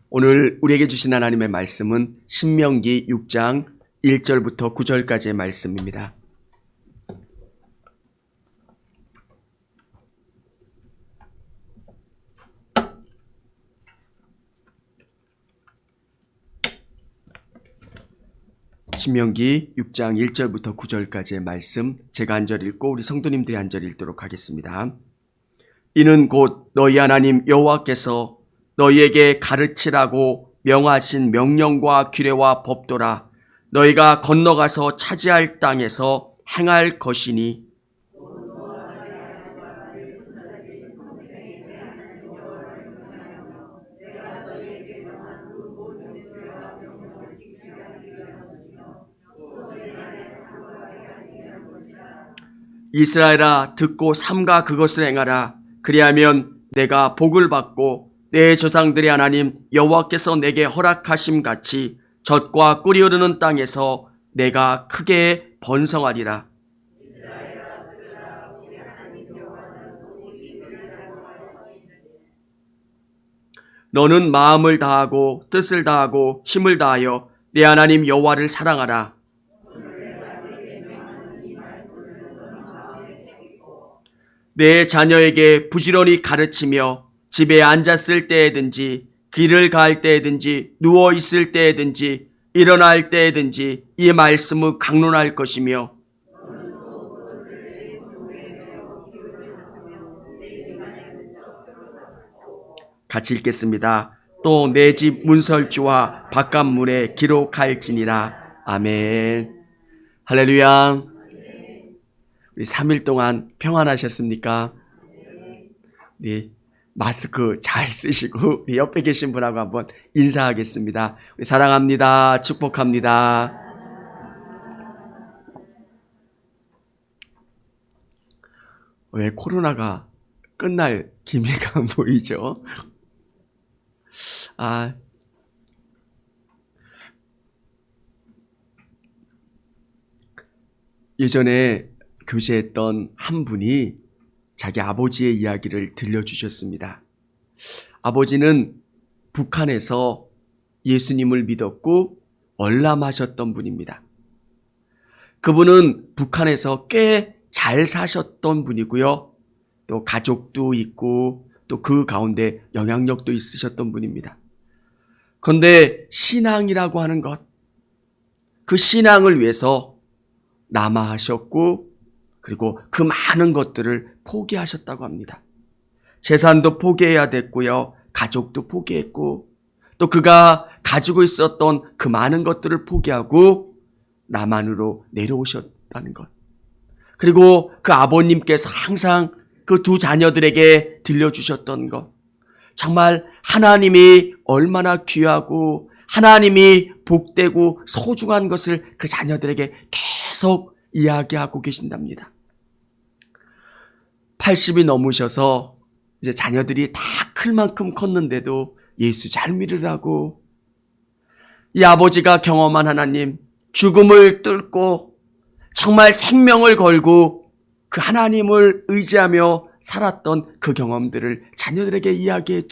오늘 우리에게 주신 하나님의 말씀은 신명기 6장 1절부터 9절까지의 말씀입니다. 신명기 6장 1절부터 9절까지의 말씀, 제가 한 절 읽고 우리 성도님들이 한 절 읽도록 하겠습니다. 이는 곧 너희 하나님 여호와께서 너희에게 가르치라고 명하신 명령과 규례와 법도라. 너희가 건너가서 차지할 땅에서 행할 것이니 이스라엘아 듣고 삼가 그것을 행하라. 그리하면 내가 복을 받고 내 조상들의 하나님 여호와께서 내게 허락하심 같이 젖과 꿀이 흐르는 땅에서 내가 크게 번성하리라. 너는 마음을 다하고 뜻을 다하고 힘을 다하여 내 하나님 여호와를 사랑하라. 내 자녀에게 부지런히 가르치며 집에 앉았을 때에든지 길을 갈 때에든지 누워 있을 때에든지 일어날 때에든지 이 말씀을 강론할 것이며 같이 읽겠습니다. 또 내 집 문설주와 바깥문에 기록할지니라. 아멘. 할렐루야. 우리 3일 동안 평안하셨습니까? 우리 마스크 잘 쓰시고 우리 옆에 계신 분하고 한번 인사하겠습니다. 우리 사랑합니다. 축복합니다. 왜 코로나가 끝날 기미가 안 보이죠? 예전에 교제했던 한 분이 자기 아버지의 이야기를 들려주셨습니다. 아버지는 북한에서 예수님을 믿었고 월남하셨던 분입니다. 그분은 북한에서 꽤 잘 사셨던 분이고요. 또 가족도 있고 또 그 가운데 영향력도 있으셨던 분입니다. 그런데 신앙이라고 하는 것, 그 신앙을 위해서 남아하셨고 그리고 그 많은 것들을 포기하셨다고 합니다. 재산도 포기해야 됐고요. 가족도 포기했고 또 그가 가지고 있었던 그 많은 것들을 포기하고 남한으로 내려오셨다는 것. 그리고 그 아버님께서 항상 그 두 자녀들에게 들려주셨던 것. 정말 하나님이 얼마나 귀하고 하나님이 복되고 소중한 것을 그 자녀들에게 계속 이야기하고 계신답니다. 80이 넘으셔서 이제 자녀들이 다 클 만큼 컸는데도 예수 잘 믿으라고 이 아버지가 경험한 하나님, 죽음을 뚫고 정말 생명을 걸고 그 하나님을 의지하며 살았던 그 경험들을 자녀들에게 이야기해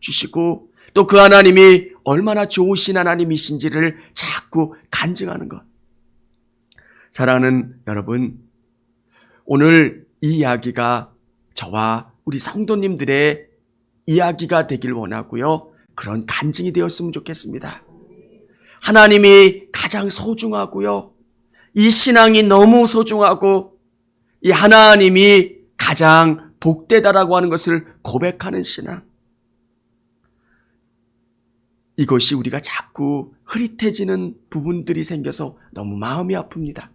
주시고 또 그 하나님이 얼마나 좋으신 하나님이신지를 자꾸 간증하는 것. 사랑하는 여러분, 오늘 이 이야기가 저와 우리 성도님들의 이야기가 되길 원하고요. 그런 간증이 되었으면 좋겠습니다. 하나님이 가장 소중하고요. 이 신앙이 너무 소중하고 이 하나님이 가장 복되다라고 하는 것을 고백하는 신앙. 이것이 우리가 자꾸 흐릿해지는 부분들이 생겨서 너무 마음이 아픕니다.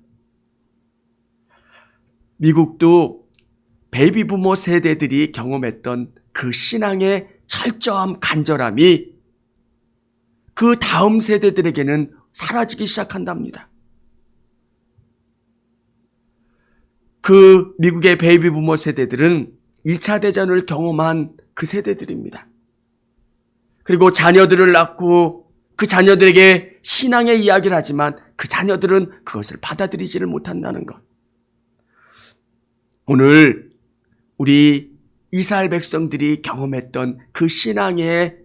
미국도 베이비 부모 세대들이 경험했던 그 신앙의 철저함, 간절함이 그 다음 세대들에게는 사라지기 시작한답니다. 그 미국의 베이비 부모 세대들은 1차 대전을 경험한 그 세대들입니다. 그리고 자녀들을 낳고 그 자녀들에게 신앙의 이야기를 하지만 그 자녀들은 그것을 받아들이지를 못한다는 것. 오늘 우리 이스라엘 백성들이 경험했던 그 신앙의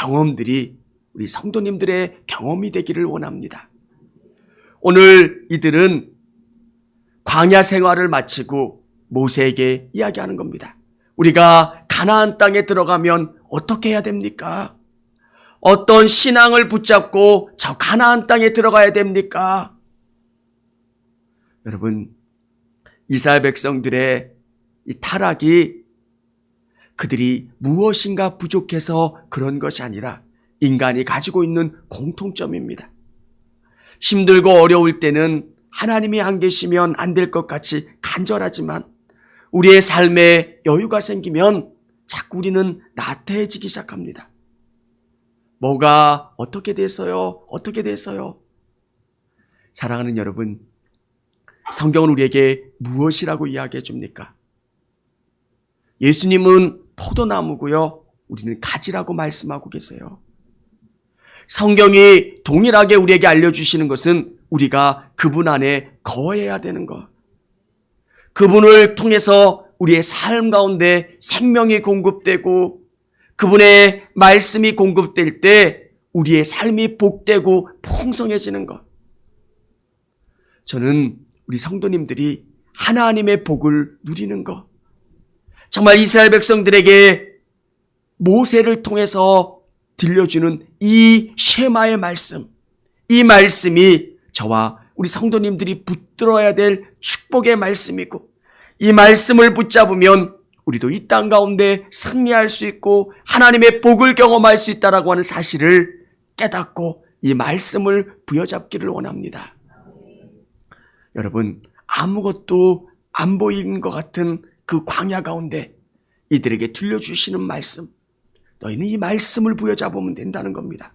경험들이 우리 성도님들의 경험이 되기를 원합니다. 오늘 이들은 광야 생활을 마치고 모세에게 이야기하는 겁니다. 우리가 가나안 땅에 들어가면 어떻게 해야 됩니까? 어떤 신앙을 붙잡고 저 가나안 땅에 들어가야 됩니까? 여러분, 이스라엘 백성들의 이 타락이 그들이 무엇인가 부족해서 그런 것이 아니라 인간이 가지고 있는 공통점입니다. 힘들고 어려울 때는 하나님이 안 계시면 안 될 것 같이 간절하지만 우리의 삶에 여유가 생기면 자꾸 우리는 나태해지기 시작합니다. 뭐가 어떻게 돼서요? 어떻게 돼서요? 사랑하는 여러분, 성경은 우리에게 무엇이라고 이야기해 줍니까? 예수님은 포도나무고요. 우리는 가지라고 말씀하고 계세요. 성경이 동일하게 우리에게 알려주시는 것은 우리가 그분 안에 거해야 되는 것. 그분을 통해서 우리의 삶 가운데 생명이 공급되고 그분의 말씀이 공급될 때 우리의 삶이 복되고 풍성해지는 것. 저는 우리 성도님들이 하나님의 복을 누리는 것. 정말 이스라엘 백성들에게 모세를 통해서 들려주는 이 쉐마의 말씀, 이 말씀이 저와 우리 성도님들이 붙들어야 될 축복의 말씀이고 이 말씀을 붙잡으면 우리도 이 땅 가운데 승리할 수 있고 하나님의 복을 경험할 수 있다라고 하는 사실을 깨닫고 이 말씀을 부여잡기를 원합니다. 여러분, 아무것도 안 보이는 것 같은 그 광야 가운데 이들에게 들려주시는 말씀, 너희는 이 말씀을 부여잡으면 된다는 겁니다.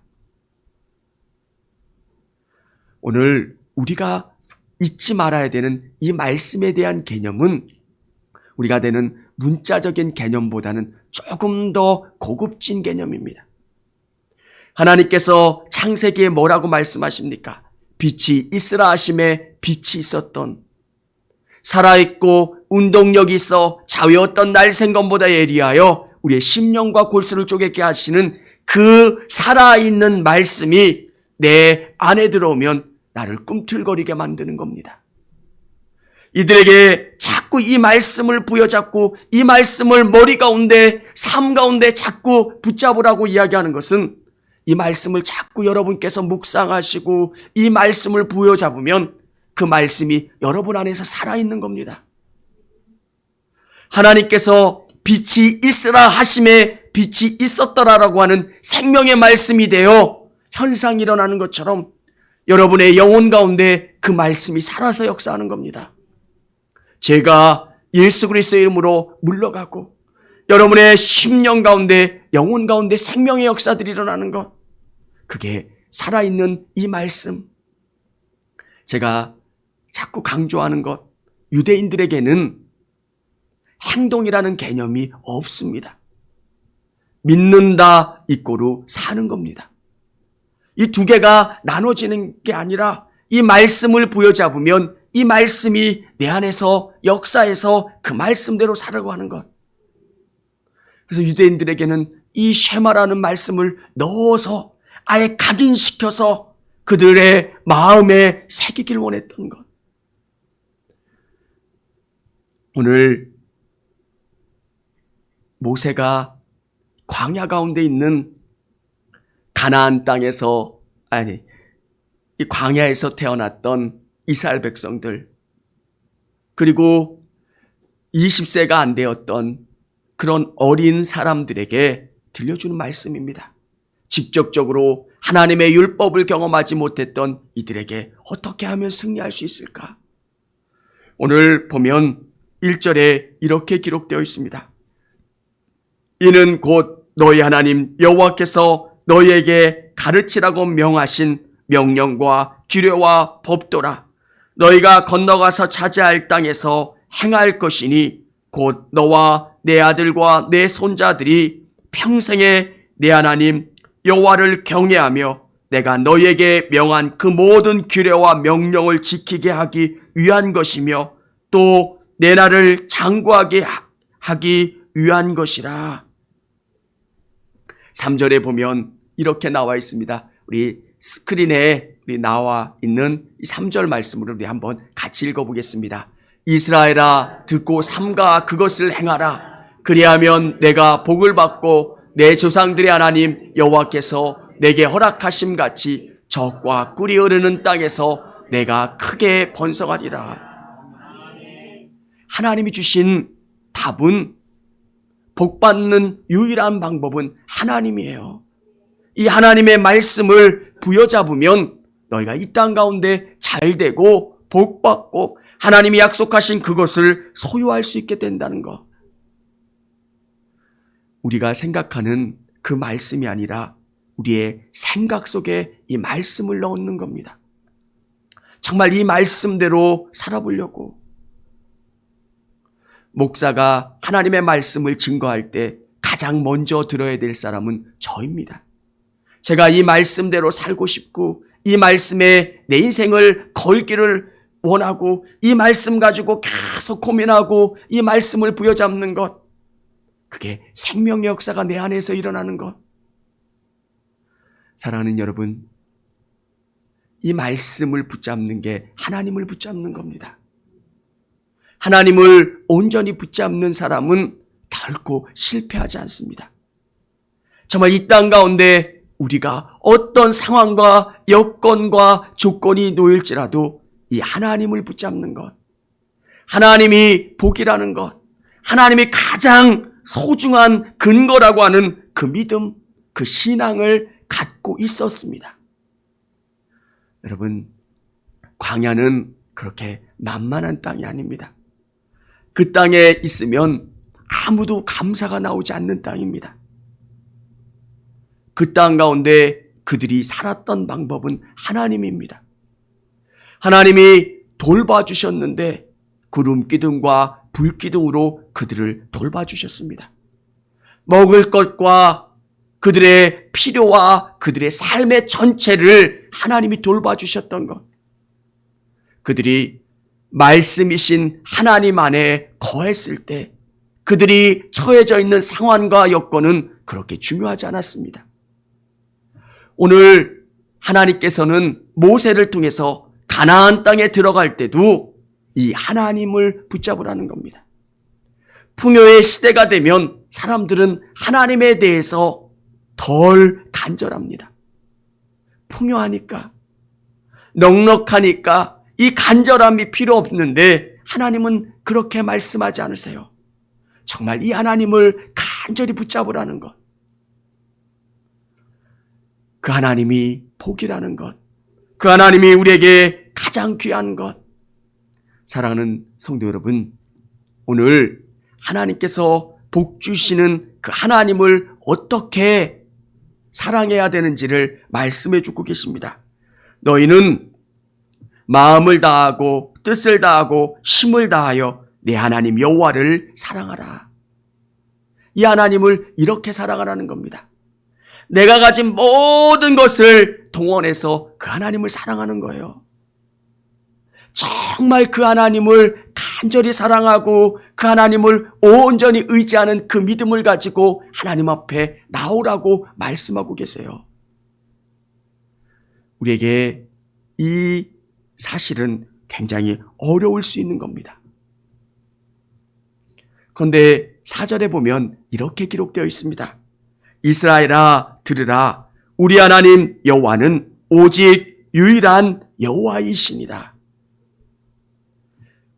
오늘 우리가 잊지 말아야 되는 이 말씀에 대한 개념은 우리가 되는 문자적인 개념보다는 조금 더 고급진 개념입니다. 하나님께서 창세기에 뭐라고 말씀하십니까? 빛이 있으라 하심에 빛이 있었던, 살아있고 운동력이 있어 자외었던 날 생검보다 예리하여 우리의 심령과 골수를 쪼개게 하시는 그 살아있는 말씀이 내 안에 들어오면 나를 꿈틀거리게 만드는 겁니다. 이들에게 자꾸 이 말씀을 부여잡고 이 말씀을 머리 가운데, 삶 가운데 자꾸 붙잡으라고 이야기하는 것은 이 말씀을 자꾸 여러분께서 묵상하시고 이 말씀을 부여잡으면 그 말씀이 여러분 안에서 살아있는 겁니다. 하나님께서 빛이 있으라 하심에 빛이 있었더라라고 하는 생명의 말씀이 되어 현상이 일어나는 것처럼 여러분의 영혼 가운데 그 말씀이 살아서 역사하는 겁니다. 제가 예수 그리스도의 이름으로 물러가고 여러분의 심령 가운데, 영혼 가운데 생명의 역사들이 일어나는 것, 그게 살아있는 이 말씀. 제가 자꾸 강조하는 것, 유대인들에게는 행동이라는 개념이 없습니다. 믿는다 이꼬로 사는 겁니다. 이 두 개가 나눠지는 게 아니라 이 말씀을 부여잡으면 이 말씀이 내 안에서 역사해서 그 말씀대로 살아가고 하는 것. 그래서 유대인들에게는 이 쉐마라는 말씀을 넣어서 아예 각인시켜서 그들의 마음에 새기길 원했던 것. 오늘 모세가 광야 가운데 있는 가나안 땅에서, 이 광야에서 태어났던 이스라엘 백성들, 그리고 20세가 안 되었던 그런 어린 사람들에게 들려주는 말씀입니다. 직접적으로 하나님의 율법을 경험하지 못했던 이들에게 어떻게 하면 승리할 수 있을까? 오늘 보면 1절에 이렇게 기록되어 있습니다. 이는 곧 너희 하나님 여호와께서 너희에게 가르치라고 명하신 명령과 규례와 법도라. 너희가 건너가서 차지할 땅에서 행할 것이니 곧 너와 내 아들과 내 손자들이 평생에 내 하나님 여호와를 경외하며 내가 너희에게 명한 그 모든 규례와 명령을 지키게 하기 위한 것이며 또 내 나를 장구하게 하기 위한 것이라. 3절에 보면 이렇게 나와 있습니다. 우리 스크린에 나와 있는 이 3절 말씀으로 우리 한번 같이 읽어보겠습니다. 이스라엘아 듣고 삼가 그것을 행하라. 그리하면 내가 복을 받고 내 조상들의 하나님 여호와께서 내게 허락하심 같이 젖과 꿀이 흐르는 땅에서 내가 크게 번성하리라. 하나님이 주신 답은, 복받는 유일한 방법은 하나님이에요. 이 하나님의 말씀을 부여잡으면 너희가 이 땅 가운데 잘되고 복받고 하나님이 약속하신 그것을 소유할 수 있게 된다는 것. 우리가 생각하는 그 말씀이 아니라 우리의 생각 속에 이 말씀을 넣는 겁니다. 정말 이 말씀대로 살아보려고. 목사가 하나님의 말씀을 증거할 때 가장 먼저 들어야 될 사람은 저입니다. 제가 이 말씀대로 살고 싶고 이 말씀에 내 인생을 걸기를 원하고 이 말씀 가지고 계속 고민하고 이 말씀을 부여잡는 것, 그게 생명의 역사가 내 안에서 일어나는 것. 사랑하는 여러분, 이 말씀을 붙잡는 게 하나님을 붙잡는 겁니다. 하나님을 온전히 붙잡는 사람은 결코 실패하지 않습니다. 정말 이 땅 가운데 우리가 어떤 상황과 여건과 조건이 놓일지라도 이 하나님을 붙잡는 것, 하나님이 복이라는 것, 하나님이 가장 소중한 근거라고 하는 그 믿음, 그 신앙을 갖고 있었습니다. 여러분, 광야는 그렇게 만만한 땅이 아닙니다. 그 땅에 있으면 아무도 감사가 나오지 않는 땅입니다. 그 땅 가운데 그들이 살았던 방법은 하나님입니다. 하나님이 돌봐주셨는데 구름 기둥과 불 기둥으로 그들을 돌봐주셨습니다. 먹을 것과 그들의 필요와 그들의 삶의 전체를 하나님이 돌봐주셨던 것. 그들이 말씀이신 하나님 안에 거했을 때 그들이 처해져 있는 상황과 여건은 그렇게 중요하지 않았습니다. 오늘 하나님께서는 모세를 통해서 가나안 땅에 들어갈 때도 이 하나님을 붙잡으라는 겁니다. 풍요의 시대가 되면 사람들은 하나님에 대해서 덜 간절합니다. 풍요하니까, 넉넉하니까 이 간절함이 필요 없는데 하나님은 그렇게 말씀하지 않으세요. 정말 이 하나님을 간절히 붙잡으라는 것. 그 하나님이 복이라는 것. 그 하나님이 우리에게 가장 귀한 것. 사랑하는 성도 여러분, 오늘 하나님께서 복 주시는 그 하나님을 어떻게 사랑해야 되는지를 말씀해 주고 계십니다. 너희는 마음을 다하고 뜻을 다하고 힘을 다하여 내 하나님 여호와를 사랑하라. 이 하나님을 이렇게 사랑하라는 겁니다. 내가 가진 모든 것을 동원해서 그 하나님을 사랑하는 거예요. 정말 그 하나님을 간절히 사랑하고 그 하나님을 온전히 의지하는 그 믿음을 가지고 하나님 앞에 나오라고 말씀하고 계세요. 우리에게 이 사실은 굉장히 어려울 수 있는 겁니다. 그런데 4절에 보면 이렇게 기록되어 있습니다. 이스라엘아 들으라. 우리 하나님 여호와는 오직 유일한 여호와이시니라.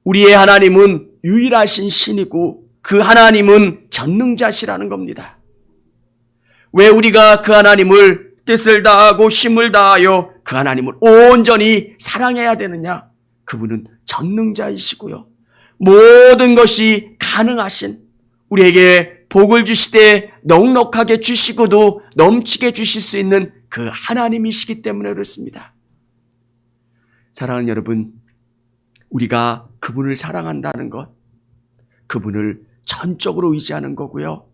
우리의 하나님은 유일하신 신이고 그 하나님은 전능자시라는 겁니다. 왜 우리가 그 하나님을 뜻을 다하고 힘을 다하여 그 하나님을 온전히 사랑해야 되느냐? 그분은 전능자이시고요. 모든 것이 가능하신, 우리에게 복을 주시되 넉넉하게 주시고도 넘치게 주실 수 있는 그 하나님이시기 때문에 그렇습니다. 사랑하는 여러분, 우리가 그분을 사랑한다는 것, 그분을 전적으로 의지하는 거고요.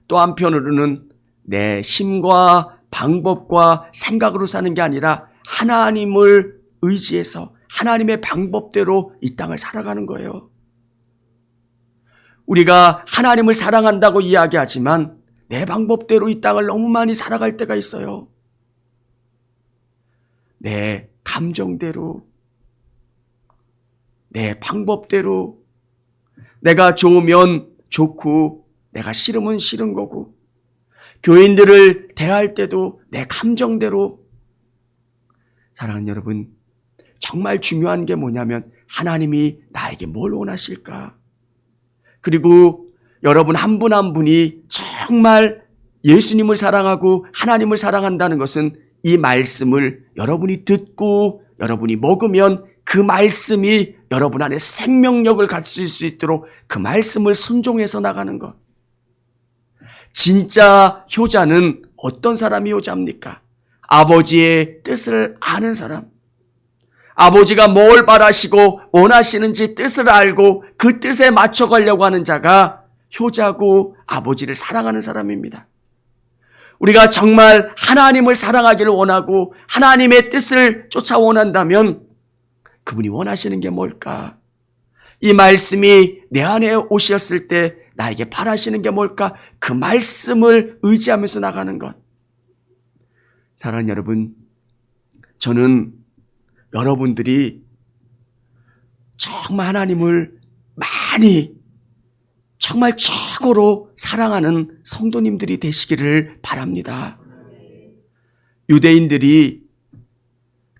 또 한편으로는 내 힘과 방법과 생각으로 사는 게 아니라 하나님을 의지해서 하나님의 방법대로 이 땅을 살아가는 거예요. 우리가 하나님을 사랑한다고 이야기하지만 내 방법대로 이 땅을 너무 많이 살아갈 때가 있어요. 내 감정대로, 내 방법대로, 내가 좋으면 좋고 내가 싫으면 싫은 거고, 교인들을 대할 때도 내 감정대로. 사랑하는 여러분, 정말 중요한 게 뭐냐면 하나님이 나에게 뭘 원하실까? 그리고 여러분 한 분 한 분이 정말 예수님을 사랑하고 하나님을 사랑한다는 것은 이 말씀을 여러분이 듣고 여러분이 먹으면 그 말씀이 여러분 안에 생명력을 갖출 수 있도록 그 말씀을 순종해서 나가는 것. 진짜 효자는 어떤 사람이 효자입니까? 아버지의 뜻을 아는 사람. 아버지가 뭘 바라시고 원하시는지 뜻을 알고 그 뜻에 맞춰가려고 하는 자가 효자고 아버지를 사랑하는 사람입니다. 우리가 정말 하나님을 사랑하기를 원하고 하나님의 뜻을 쫓아 원한다면 그분이 원하시는 게 뭘까? 이 말씀이 내 안에 오셨을 때 나에게 바라시는 게 뭘까? 그 말씀을 의지하면서 나가는 것. 사랑하는 여러분, 저는 여러분들이 정말 하나님을 많이 정말 최고로 사랑하는 성도님들이 되시기를 바랍니다. 유대인들이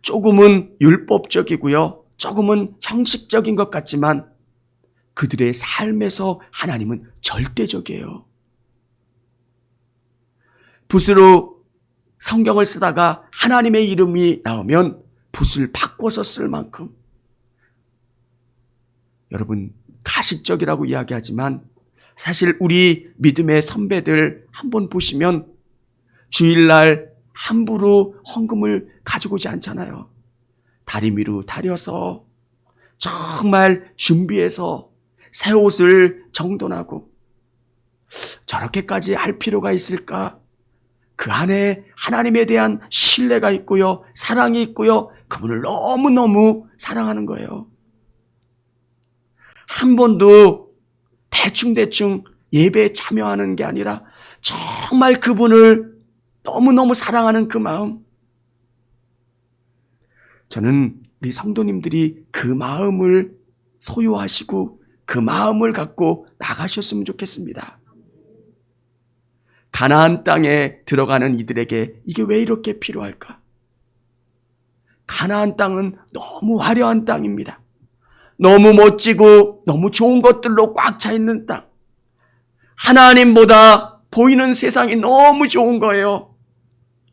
조금은 율법적이고요, 조금은 형식적인 것 같지만 그들의 삶에서 하나님은 절대적이에요. 붓으로 성경을 쓰다가 하나님의 이름이 나오면 붓을 바꿔서 쓸 만큼, 여러분 가식적이라고 이야기하지만 사실 우리 믿음의 선배들 한번 보시면 주일날 함부로 헌금을 가지고 오지 않잖아요. 다리미로 다려서 정말 준비해서 새 옷을 정돈하고, 저렇게까지 할 필요가 있을까? 그 안에 하나님에 대한 신뢰가 있고요, 사랑이 있고요, 그분을 너무너무 사랑하는 거예요. 한 번도 대충대충 예배에 참여하는 게 아니라 정말 그분을 너무너무 사랑하는 그 마음. 저는 우리 성도님들이 그 마음을 소유하시고 그 마음을 갖고 나가셨으면 좋겠습니다. 가나안 땅에 들어가는 이들에게 이게 왜 이렇게 필요할까? 가나안 땅은 너무 화려한 땅입니다. 너무 멋지고 너무 좋은 것들로 꽉 차 있는 땅. 하나님보다 보이는 세상이 너무 좋은 거예요.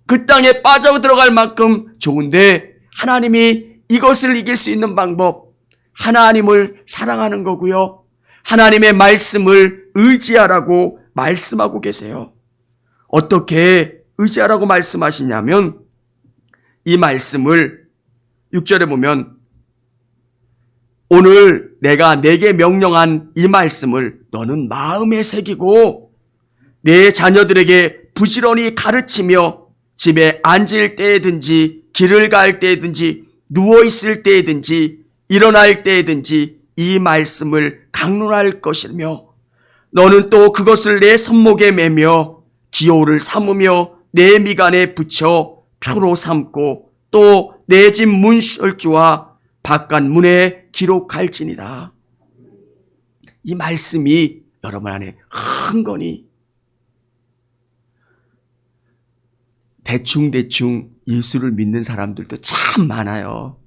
그 땅에 빠져들어갈 만큼 좋은데 하나님이 이것을 이길 수 있는 방법, 하나님을 사랑하는 거고요, 하나님의 말씀을 의지하라고 말씀하고 계세요. 어떻게 의지하라고 말씀하시냐면 이 말씀을 6절에 보면 오늘 내가 내게 명령한 이 말씀을 너는 마음에 새기고 내 자녀들에게 부지런히 가르치며 집에 앉을 때에든지 길을 갈 때에든지 누워있을 때에든지 일어날 때에든지 이 말씀을 강론할 것이며 너는 또 그것을 내 손목에 매며 기호를 삼으며 내 미간에 붙여 표로 삼고 또 내 집 문설주와 바깥 문에 기록할지니라. 이 말씀이 여러분 안에 흥건히 대충대충 예수를 믿는 사람들도 참 많아요.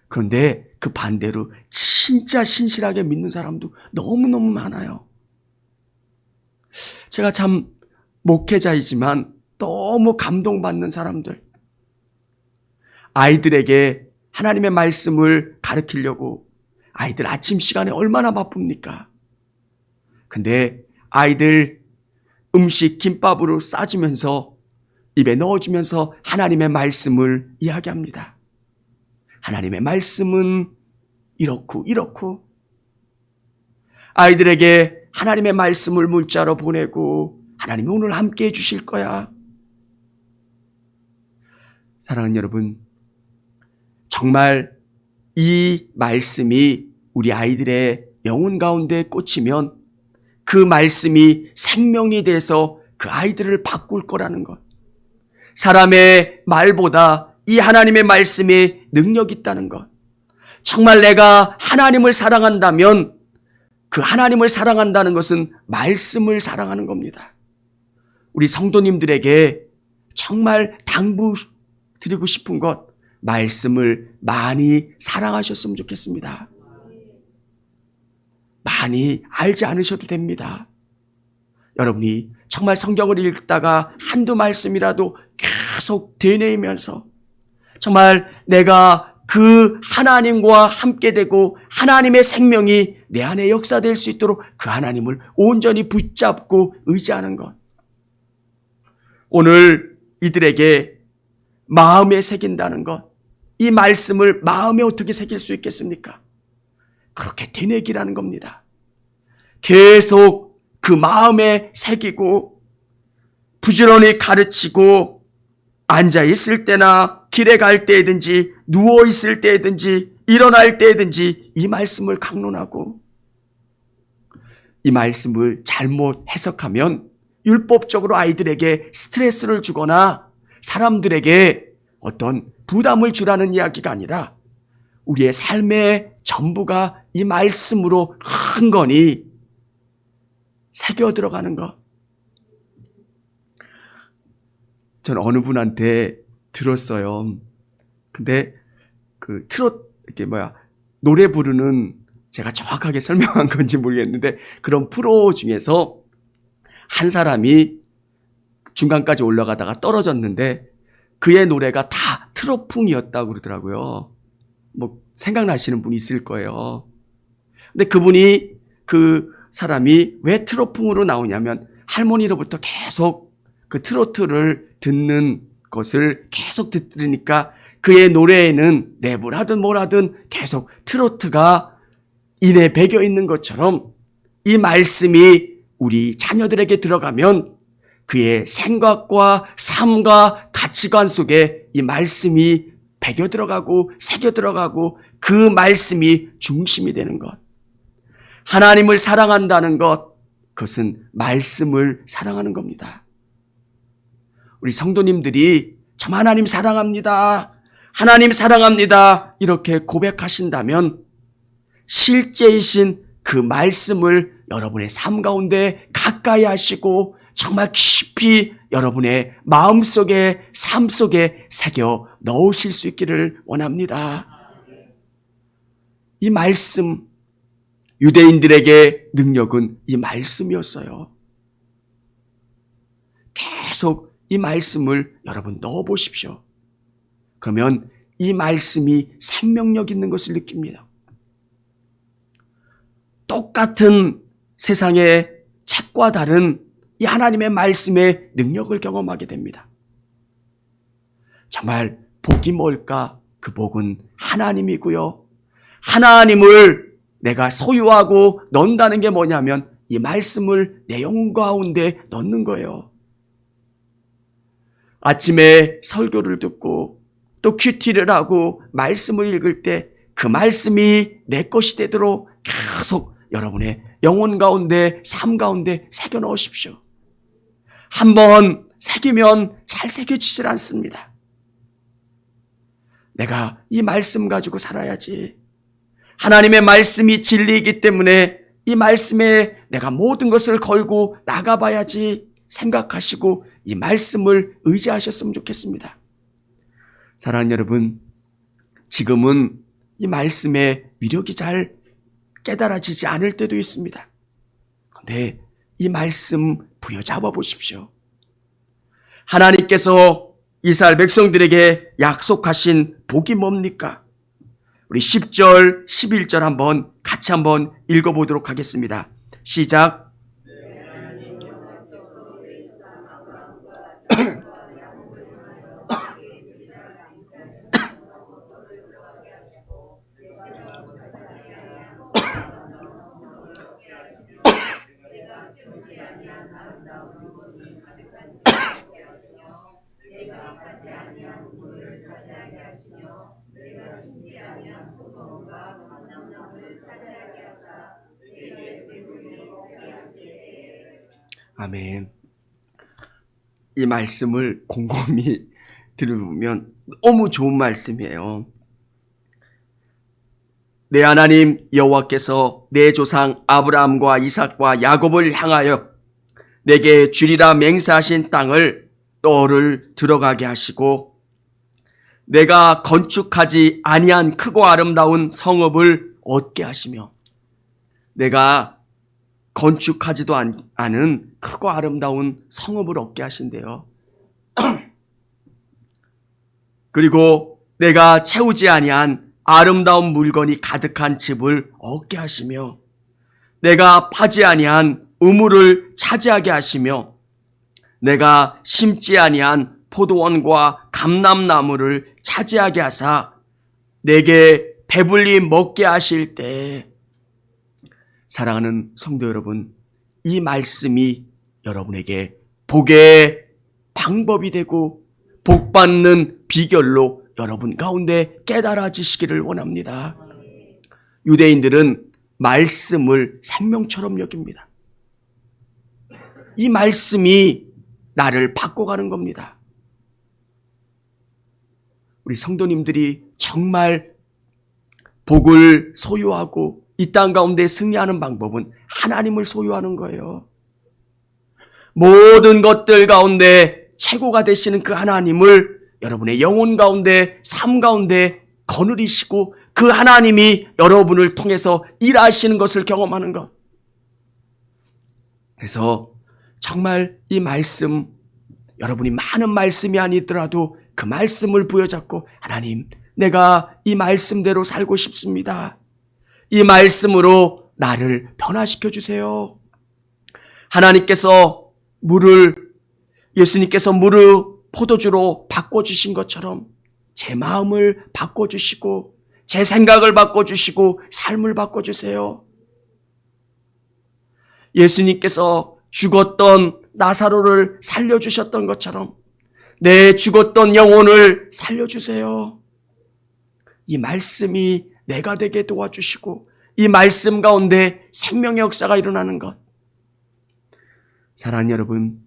그런데 그 반대로 진짜 신실하게 믿는 사람도 너무너무 많아요. 제가 참 목회자이지만 너무 감동받는 사람들, 아이들에게 하나님의 말씀을 가르치려고 아이들 아침 시간에 얼마나 바쁩니까? 근데 아이들 음식 김밥으로 싸주면서 입에 넣어주면서 하나님의 말씀을 이야기합니다. 하나님의 말씀은 이렇고 아이들에게 하나님의 말씀을 문자로 보내고 하나님이 오늘 함께 해주실 거야. 사랑하는 여러분, 정말 이 말씀이 우리 아이들의 영혼 가운데 꽂히면 그 말씀이 생명이 돼서 그 아이들을 바꿀 거라는 것. 사람의 말보다 이 하나님의 말씀에 능력이 있다는 것. 정말 내가 하나님을 사랑한다면 그 하나님을 사랑한다는 것은 말씀을 사랑하는 겁니다. 우리 성도님들에게 정말 당부드리고 싶은 것, 말씀을 많이 사랑하셨으면 좋겠습니다. 많이 알지 않으셔도 됩니다. 여러분이 정말 성경을 읽다가 한두 말씀이라도 계속 되뇌이면서 정말 내가 그 하나님과 함께 되고 하나님의 생명이 내 안에 역사될 수 있도록 그 하나님을 온전히 붙잡고 의지하는 것. 오늘 이들에게 마음에 새긴다는 것. 이 말씀을 마음에 어떻게 새길 수 있겠습니까? 그렇게 되뇌기라는 겁니다. 계속 그 마음에 새기고 부지런히 가르치고 앉아있을 때나 길에 갈 때든지 누워있을 때든지 일어날 때든지 이 말씀을 강론하고 이 말씀을 잘못 해석하면 율법적으로 아이들에게 스트레스를 주거나 사람들에게 어떤 부담을 주라는 이야기가 아니라 우리의 삶의 전부가 이 말씀으로 흥건히 새겨 들어가는 것. 전 어느 분한테 들었어요. 근데 그 노래 부르는 제가 정확하게 설명한 건지 모르겠는데 그런 프로 중에서 한 사람이 중간까지 올라가다가 떨어졌는데 그의 노래가 다 트로풍이었다고 그러더라고요. 뭐 생각나시는 분이 있을 거예요. 근데 그 사람이 왜 트로풍으로 나오냐면 할머니로부터 계속 그 트로트를 듣는 것을 계속 들으니까 그의 노래에는 랩을 하든 뭘 하든 계속 트로트가 인에 배겨 있는 것처럼 이 말씀이 우리 자녀들에게 들어가면 그의 생각과 삶과 가치관 속에 이 말씀이 배겨 들어가고 새겨 들어가고 그 말씀이 중심이 되는 것. 하나님을 사랑한다는 것, 그것은 말씀을 사랑하는 겁니다. 우리 성도님들이 참 하나님 사랑합니다. 하나님 사랑합니다. 이렇게 고백하신다면 실제이신 그 말씀을 여러분의 삶 가운데 가까이 하시고 정말 깊이 여러분의 마음속에 삶 속에 새겨 넣으실 수 있기를 원합니다. 이 말씀, 유대인들에게 능력은 이 말씀이었어요. 계속 이 말씀을 여러분 넣어보십시오. 그러면 이 말씀이 생명력 있는 것을 느낍니다. 똑같은 세상의 책과 다른 이 하나님의 말씀의 능력을 경험하게 됩니다. 정말 복이 뭘까? 그 복은 하나님이고요. 하나님을 내가 소유하고 넣는다는 게 뭐냐면 이 말씀을 내 영혼 가운데 넣는 거예요. 아침에 설교를 듣고 또 큐티를 하고 말씀을 읽을 때 그 말씀이 내 것이 되도록 계속 여러분의 영혼 가운데 삶 가운데 새겨 넣으십시오. 한번 새기면 잘 새겨지질 않습니다. 내가 이 말씀 가지고 살아야지. 하나님의 말씀이 진리이기 때문에 이 말씀에 내가 모든 것을 걸고 나가봐야지 생각하시고 이 말씀을 의지하셨으면 좋겠습니다. 사랑하는 여러분, 지금은 이 말씀의 위력이 잘 깨달아지지 않을 때도 있습니다. 그런데 이 말씀 부여잡아 보십시오. 하나님께서 이스라엘 백성들에게 약속하신 복이 뭡니까? 우리 10절, 11절 같이 한번 읽어보도록 하겠습니다. 시작. 아멘. 이 말씀을 곰곰이 들어보면 너무 좋은 말씀이에요. 내 하나님 여호와께서 내 조상 아브라함과 이삭과 야곱을 향하여 내게 주리라 맹세하신 땅을 너를 들어가게 하시고 내가 건축하지 아니한 크고 아름다운 성읍을 얻게 하시며, 내가 건축하지도 않은 크고 아름다운 성읍을 얻게 하신대요. 그리고 내가 채우지 아니한 아름다운 물건이 가득한 집을 얻게 하시며, 내가 파지 아니한 우물을 차지하게 하시며, 내가 심지 아니한 포도원과 감람나무를 차지하게 하사 내게 배불리 먹게 하실 때, 사랑하는 성도 여러분, 이 말씀이 여러분에게 복의 방법이 되고 복받는 비결로 여러분 가운데 깨달아지시기를 원합니다. 유대인들은 말씀을 생명처럼 여깁니다. 이 말씀이 나를 바꿔가는 겁니다. 우리 성도님들이 정말 복을 소유하고 이 땅 가운데 승리하는 방법은 하나님을 소유하는 거예요. 모든 것들 가운데 최고가 되시는 그 하나님을 여러분의 영혼 가운데, 삶 가운데 거느리시고 그 하나님이 여러분을 통해서 일하시는 것을 경험하는 것. 그래서 정말 이 말씀, 여러분이 많은 말씀이 아니더라도 그 말씀을 부여잡고, 하나님, 내가 이 말씀대로 살고 싶습니다. 이 말씀으로 나를 변화시켜 주세요. 하나님께서 예수님께서 물을 포도주로 바꿔주신 것처럼 제 마음을 바꿔주시고 제 생각을 바꿔주시고 삶을 바꿔주세요. 예수님께서 죽었던 나사로를 살려주셨던 것처럼 내 죽었던 영혼을 살려주세요. 이 말씀이 내가 되게 도와주시고 이 말씀 가운데 생명의 역사가 일어나는 것. 사랑하는 여러분,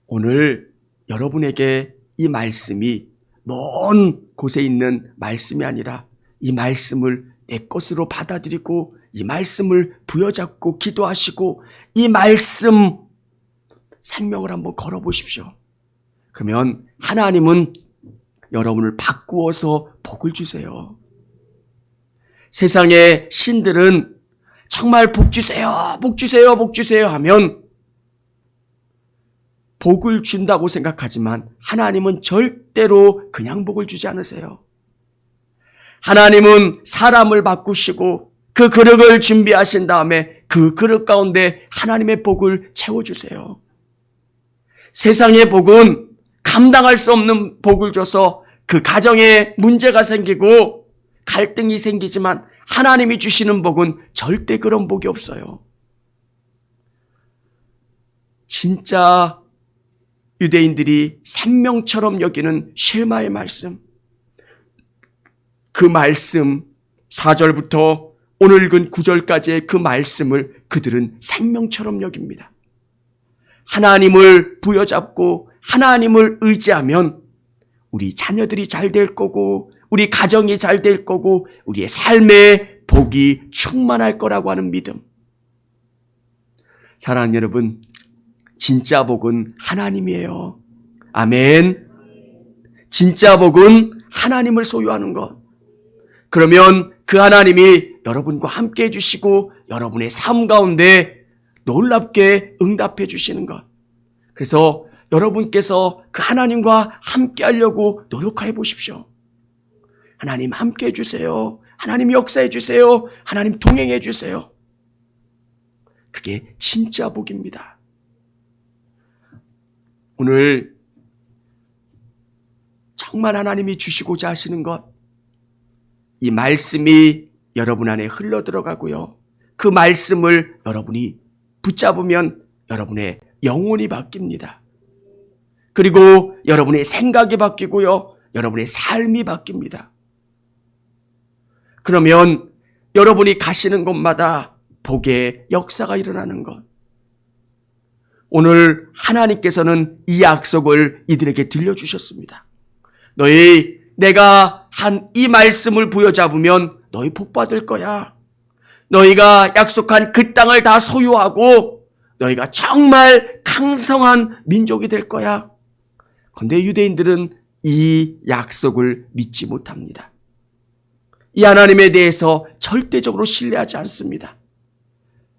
오늘 여러분에게 이 말씀이 먼 곳에 있는 말씀이 아니라 이 말씀을 내 것으로 받아들이고 이 말씀을 부여잡고 기도하시고 이 말씀 생명을 한번 걸어보십시오. 그러면 하나님은 여러분을 바꾸어서 복을 주세요. 세상의 신들은 정말 복 주세요, 복 주세요, 복 주세요 하면 복을 준다고 생각하지만 하나님은 절대로 그냥 복을 주지 않으세요. 하나님은 사람을 바꾸시고 그 그릇을 준비하신 다음에 그 그릇 가운데 하나님의 복을 채워주세요. 세상의 복은 감당할 수 없는 복을 줘서 그 가정에 문제가 생기고 갈등이 생기지만 하나님이 주시는 복은 절대 그런 복이 없어요. 진짜 유대인들이 생명처럼 여기는 쉐마의 말씀, 그 말씀 4절부터 오늘 읽은 9절까지의 그 말씀을 그들은 생명처럼 여깁니다. 하나님을 부여잡고 하나님을 의지하면 우리 자녀들이 잘 될 거고 우리 가정이 잘 될 거고 우리의 삶에 복이 충만할 거라고 하는 믿음. 사랑하는 여러분, 진짜 복은 하나님이에요. 아멘. 진짜 복은 하나님을 소유하는 것. 그러면 그 하나님이 여러분과 함께 해주시고 여러분의 삶 가운데 놀랍게 응답해 주시는 것. 그래서 여러분께서 그 하나님과 함께 하려고 노력해 보십시오. 하나님 함께 해주세요. 하나님 역사해 주세요. 하나님 동행해 주세요. 그게 진짜 복입니다. 오늘 정말 하나님이 주시고자 하시는 것, 이 말씀이 여러분 안에 흘러 들어가고요. 그 말씀을 여러분이 붙잡으면 여러분의 영혼이 바뀝니다. 그리고 여러분의 생각이 바뀌고요. 여러분의 삶이 바뀝니다. 그러면 여러분이 가시는 곳마다 복의 역사가 일어나는 것. 오늘 하나님께서는 이 약속을 이들에게 들려주셨습니다. 내가 한 이 말씀을 부여잡으면 너희 복받을 거야. 너희가 약속한 그 땅을 다 소유하고 너희가 정말 강성한 민족이 될 거야. 그런데 유대인들은 이 약속을 믿지 못합니다. 이 하나님에 대해서 절대적으로 신뢰하지 않습니다.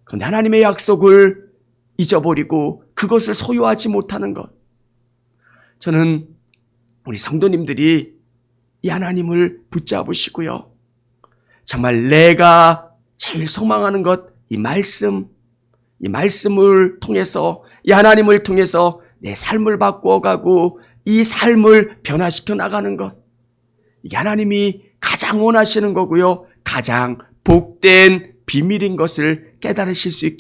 그런데 하나님의 약속을 잊어버리고 그것을 소유하지 못하는 것. 저는 우리 성도님들이 이 하나님을 붙잡으시고요. 정말 내가 제일 소망하는 것, 이 말씀을 통해서, 이 하나님을 통해서 내 삶을 바꾸어가고 이 삶을 변화시켜 나가는 것. 이게 하나님이 가장 원하시는 거고요. 가장 복된 비밀인 것을 깨달으실 수 있게